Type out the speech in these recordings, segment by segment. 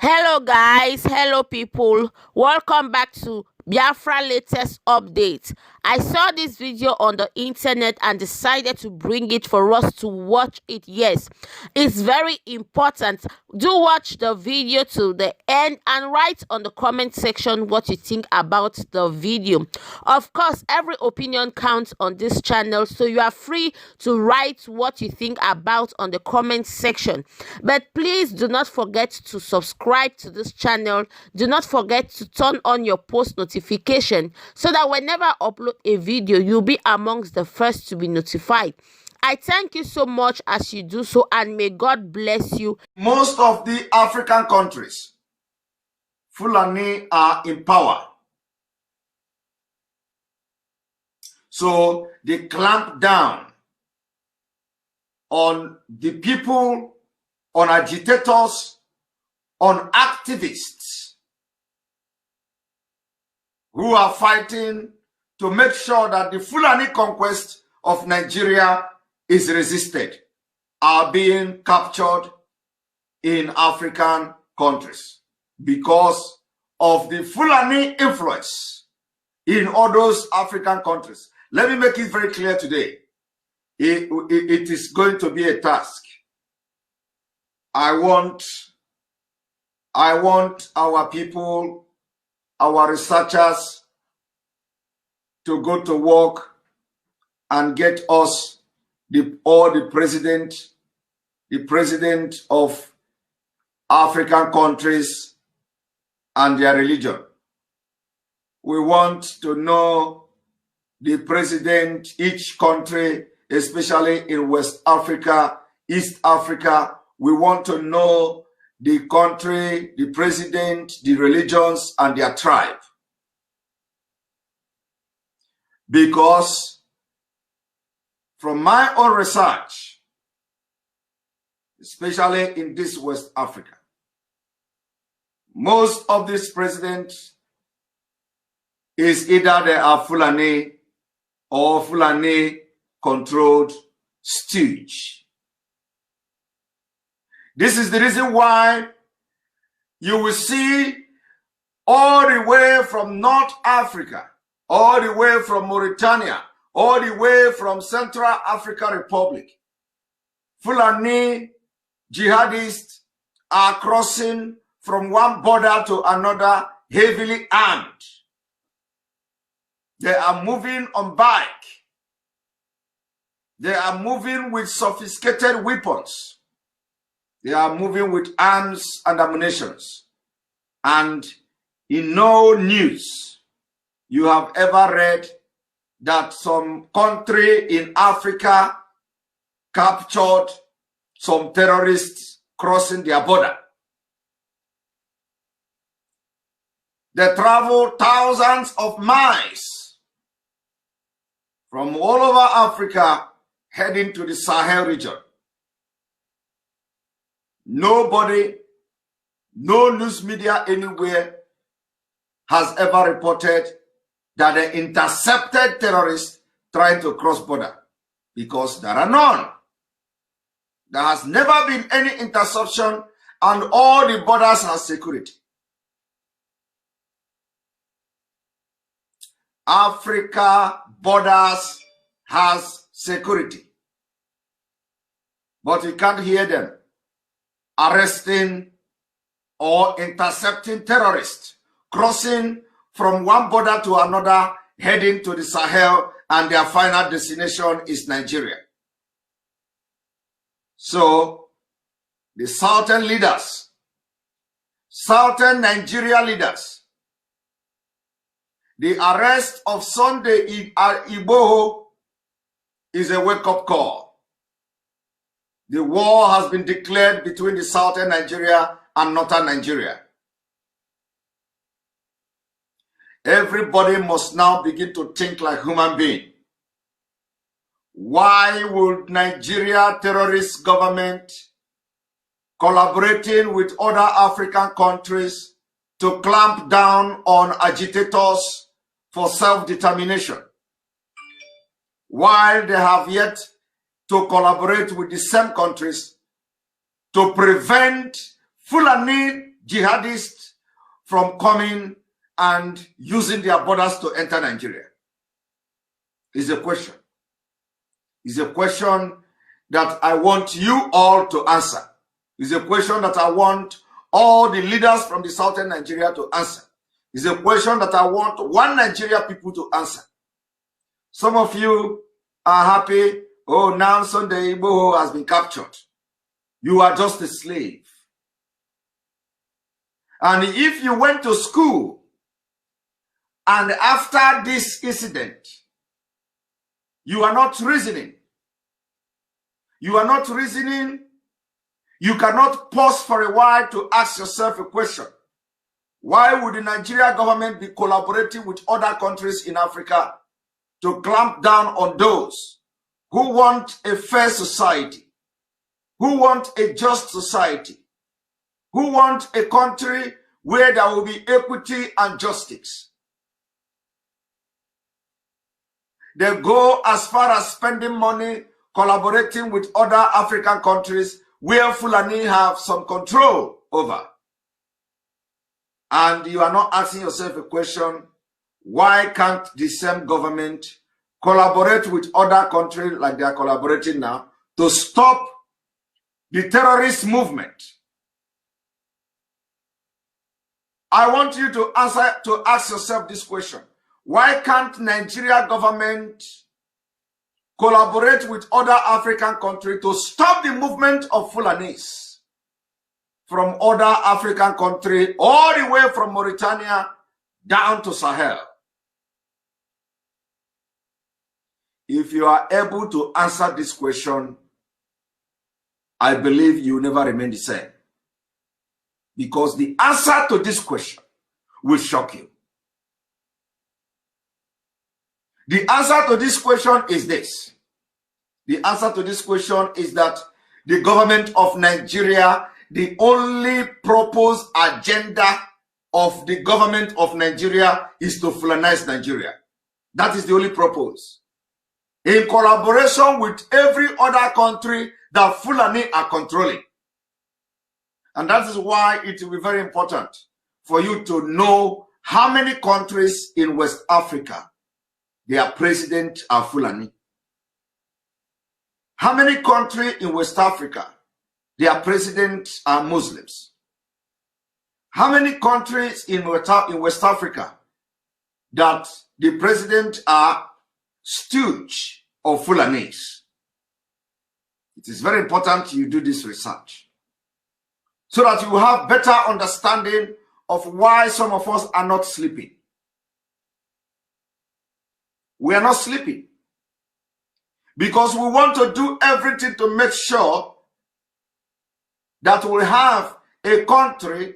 Hello guys, hello people, welcome back to Biafra latest update. I saw this video on the internet and decided to bring it for us to watch it. Yes, it's very important. Do watch the video to the end and write on the comment section what you think about the video. Of course, every opinion counts on this channel, so you are free to write what you think about on the comment section. But please do not forget to subscribe to this channel. Do not forget to turn on your post notification so that whenever I upload a video, you'll be amongst the first to be notified. I thank you so much as you do so, and may God bless you. Most of the African countries, Fulani are in power. So they clamp down on the people, on agitators, on activists who are fighting to make sure that the Fulani conquest of Nigeria is resisted, are being captured in African countries because of the Fulani influence in all those African countries. Let me make it very clear today. It is going to be a task. I want our people, our researchers to go to work and get us the president of African countries and their religion. We want to know the president, each country, especially in West Africa, East Africa. We want to know the country, the president, the religions, and their tribe. Because from my own research, especially in this West Africa, most of these presidents is either they are Fulani or Fulani-controlled stooge. This is the reason why you will see all the way from North Africa, all the way from Mauritania, all the way from Central African Republic, Fulani jihadists are crossing from one border to another heavily armed. They are moving on bike. They are moving with sophisticated weapons. They are moving with arms and ammunition. And in no news you have ever read that some country in Africa captured some terrorists crossing their border. They travel thousands of miles from all over Africa heading to the Sahel region. Nobody, no news media anywhere has ever reported that they intercepted terrorists trying to cross border, because there are none. There has never been any interception, and all the borders have security. Africa borders has security, but you can't hear them arresting or intercepting terrorists crossing from one border to another, heading to the Sahel, and their final destination is Nigeria. So the southern leaders, southern Nigeria leaders, the arrest of Sunday Igboho is a wake-up call. The war has been declared between the southern Nigeria and northern Nigeria. Everybody must now begin to think like human being. Why would Nigeria terrorist government collaborating with other African countries to clamp down on agitators for self-determination, while they have yet to collaborate with the same countries to prevent Fulani jihadists from coming and using their borders to enter Nigeria? It's a question. It's a question that I want you all to answer. It's a question that I want all the leaders from the southern Nigeria to answer. It's a question that I want one Nigeria people to answer. Some of you are happy. Oh, now Sunday Igbo has been captured. You are just a slave. And if you went to school and after this incident, you are not reasoning. You are not reasoning. You cannot pause for a while to ask yourself a question. Why would the Nigeria government be collaborating with other countries in Africa to clamp down on those who want a fair society, who want a just society, who want a country where there will be equity and justice? They go as far as spending money, collaborating with other African countries where Fulani have some control over. And you are not asking yourself a question, why can't the same government collaborate with other countries like they are collaborating now to stop the terrorist movement? I want you to ask yourself this question. Why can't Nigeria government collaborate with other African countries to stop the movement of Fulanis from other African countries all the way from Mauritania down to Sahel? If you are able to answer this question, I believe you will never remain the same. Because the answer to this question will shock you. The answer to this question is this. The answer to this question is that the government of Nigeria, the only proposed agenda of the government of Nigeria is to Fulanize Nigeria. That is the only purpose. In collaboration with every other country that Fulani are controlling. And that is why it will be very important for you to know how many countries in West Africa their president are Fulani. How many countries in West Africa their presidents are Muslims? How many countries in West Africa that the president are stooge of Fulanis? It is very important you do this research so that you have better understanding of why some of us are not sleeping. We are not sleeping because we want to do everything to make sure that we have a country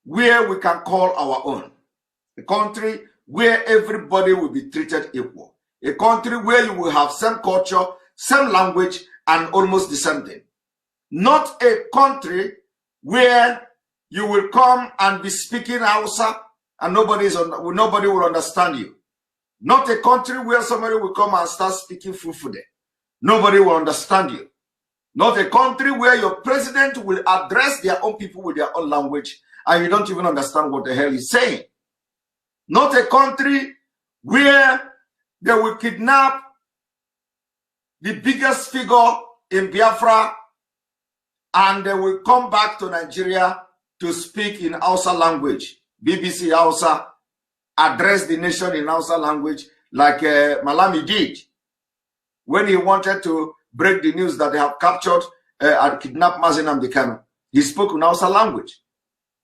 where we can call our own. A country where everybody will be treated equal. A country where you will have same culture, same language, and almost the same thing. Not a country where you will come and be speaking Hausa and nobody will understand you. Not a country where somebody will come and start speaking Fufude. Nobody will understand you. Not a country where your president will address their own people with their own language and you don't even understand what the hell he's saying. Not a country where they will kidnap the biggest figure in Biafra and they will come back to Nigeria to speak in Hausa language. BBC Hausa, address the nation in Hausa language like Malami did when he wanted to break the news that they have captured and kidnapped Mazi Nnamdi Kanu. He spoke in Hausa language.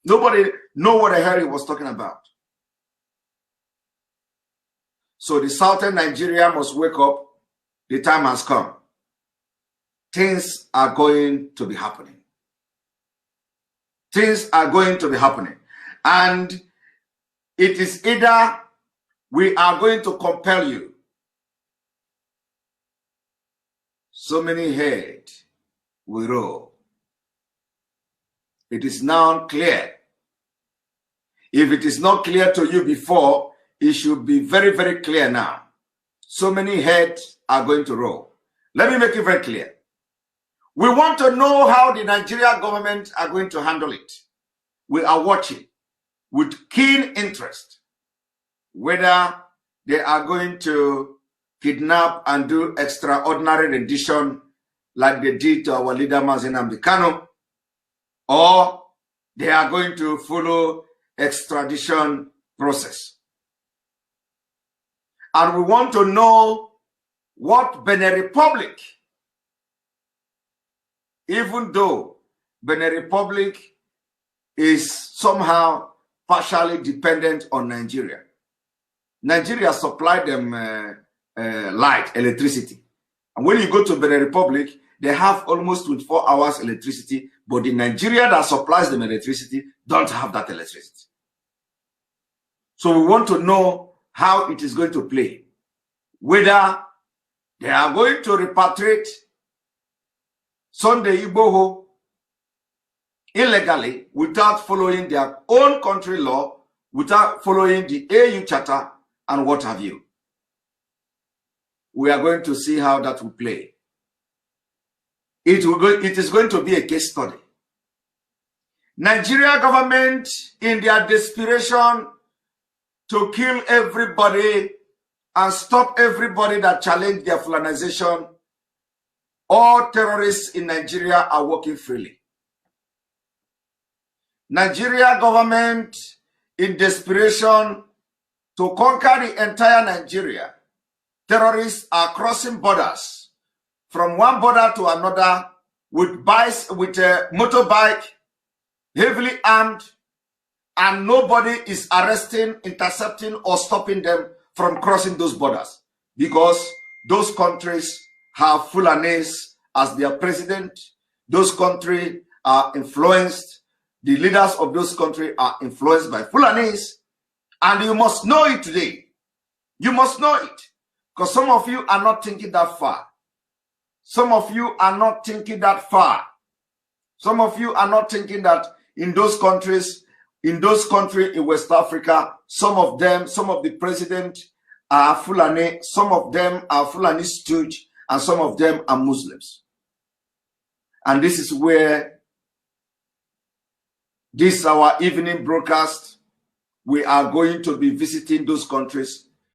Nobody knew what the hell he was talking about. So the southern Nigeria must wake up. The time has come. Things are going to be happening. Things are going to be happening. And it is either we are going to compel you. So many head will roll. It is now clear. If it is not clear to you before, it should be very, very clear now. So many heads are going to roll. Let me make it very clear. We want to know how the Nigeria government are going to handle it. we are watching with keen interest whether they are going to kidnap and do extraordinary rendition like they did to our leader Mazi Nnamdi Kanu, or they are going to follow extradition process. And we want to know what Benin Republic, even though Benin Republic is somehow partially dependent on Nigeria. Nigeria supplied them light, electricity. And when you go to Benin Republic, they have almost 24 hours electricity, but the Nigeria that supplies them electricity don't have that electricity. So we want to know how it is going to play. Whether they are going to repatriate Sunday Igboho illegally without following their own country law, without following the AU Charter and what have you. We are going to see how that will play. It is going to be a case study. Nigeria government, in their desperation to kill everybody and stop everybody that challenge their Fulanization, all terrorists in Nigeria are working freely. Nigeria government, in desperation to conquer the entire Nigeria, terrorists are crossing borders from one border to another with a motorbike, heavily armed, and nobody is arresting, intercepting, or stopping them from crossing those borders because those countries have Fulanis as their president. Those countries are influenced. The leaders of those countries are influenced by Fulanis, and you must know it today. You must know it, because some of you are not thinking that far. Some of you are not thinking that far. Some of you are not thinking that in those countries in West Africa, some of the president are Fulani, some of them are Fulani stooge, and some of them are Muslims. And this is where this our evening broadcast, we are going to be visiting those countries